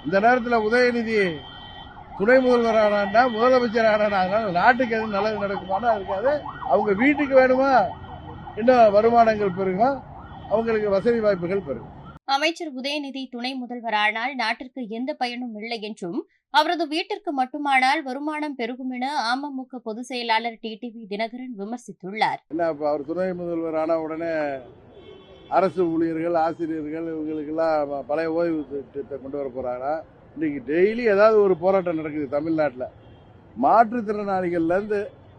இந்த நேரத்தில் உதயநிதி துணை முதல்வர் ஆனா முதலமைச்சர் ஆனா நாட்டுக்கு எதுவும் நல்லது நடக்குமானா இருக்காது. அவங்க வீட்டுக்கு வேணுமா இன்னும் வருமானங்கள் பெருகும், அவங்களுக்கு வசதி வாய்ப்புகள் பெருகும். அமைச்சர் உதயநிதி துணை முதல்வரானால் நாட்டிற்கு எந்த பயனும் இல்லை என்றும், அவரது வீட்டிற்கு மட்டுமானால் வருமானம் பெருகும் என அமமுக பொதுச் செயலாளர் டிடிவி தினகரன் விமர்சித்துள்ளார். அவர் துணை முதல்வர் ஆன உடனே அரசு ஊழியர்கள், ஆசிரியர்கள் இவங்களுக்கெல்லாம் பழைய ஓய்வு திட்டத்தை கொண்டு வர போறாரா? இன்னைக்கு டெய்லி ஏதாவது ஒரு போராட்டம் நடக்குது தமிழ்நாட்டில். மாற்றுத்திறனாளிகள்லேருந்து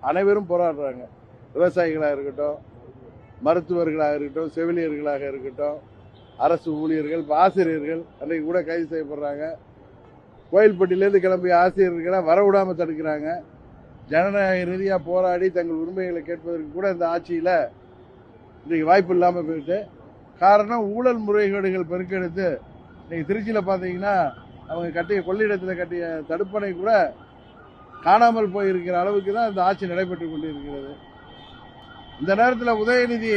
அனைவரும் போராடுறாங்க. விவசாயிகளாக இருக்கட்டும், மருத்துவர்களாக இருக்கட்டும், செவிலியர்களாக இருக்கட்டும், அரசு ஊழியர்கள், ஆசிரியர்கள் அன்றைக்கு கூட கைது செய்யப்படுறாங்க. கோயில்பட்டியிலேருந்து கிளம்பிய ஆசிரியர்களை வரவிடாமல் தடுக்கிறாங்க. ஜனநாயக ரீதியாக போராடி தங்கள் உரிமைகளை கேட்பதற்கு கூட இந்த ஆட்சியில் இன்றைக்கு வாய்ப்பு இல்லாமல் போயிட்டு, காரணம் ஊழல் முறைகேடுகள் பெருக்கெடுத்து இன்னைக்கு திருச்சியில் பார்த்தீங்கன்னா அவங்க கட்டிய கொள்ளிடத்தில் கட்டிய தடுப்பணை கூட காணாமல் போயிருக்கிற அளவுக்கு தான் இந்த ஆட்சி நடைபெற்று கொண்டிருக்கிறது. இந்த நேரத்தில் உதயநிதி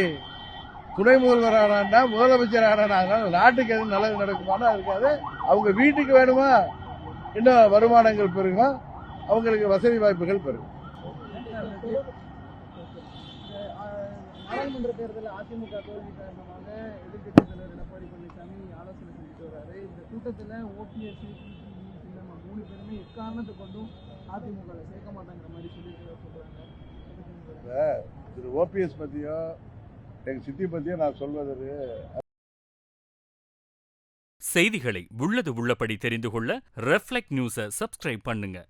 துணை முதல்வர் ஆனா முதலமைச்சர் ஆனா நாட்டுக்கு எதுவும் நல்லது நடக்குமானா இருக்காது. அவங்க வீட்டுக்கு வேணுமா இன்னும் வருமானங்கள் பெருகும், அவங்களுக்கு வசதி வாய்ப்புகள் பெருகும். நாடாளுமன்ற தேர்தலில் அதிமுக தோல்வி காரணமாக எதிர்க்கட்சித் தலைவர் எடப்பாடி பழனிசாமி ஆலோசனை செஞ்சுட்டு வர்றாரு. இந்த கூட்டத்தில் ஓபிஎஸ், நம்ம 3 பேருமே எக்காரணத்தை கொண்டும் அதிமுக சேர்க்க மாட்டாங்கிற மாதிரி சொல்றாங்க. திரு ஓபிஎஸ் பத்தியோ எங்க சித்தி பத்தியோ நான் சொல்வதற்கு. செய்திகளை உள்ளது உள்ளபடி தெரிந்து கொள்ள ரெஃப்ளெக்ட் நியூஸை சப்ஸ்கிரைப் பண்ணுங்க.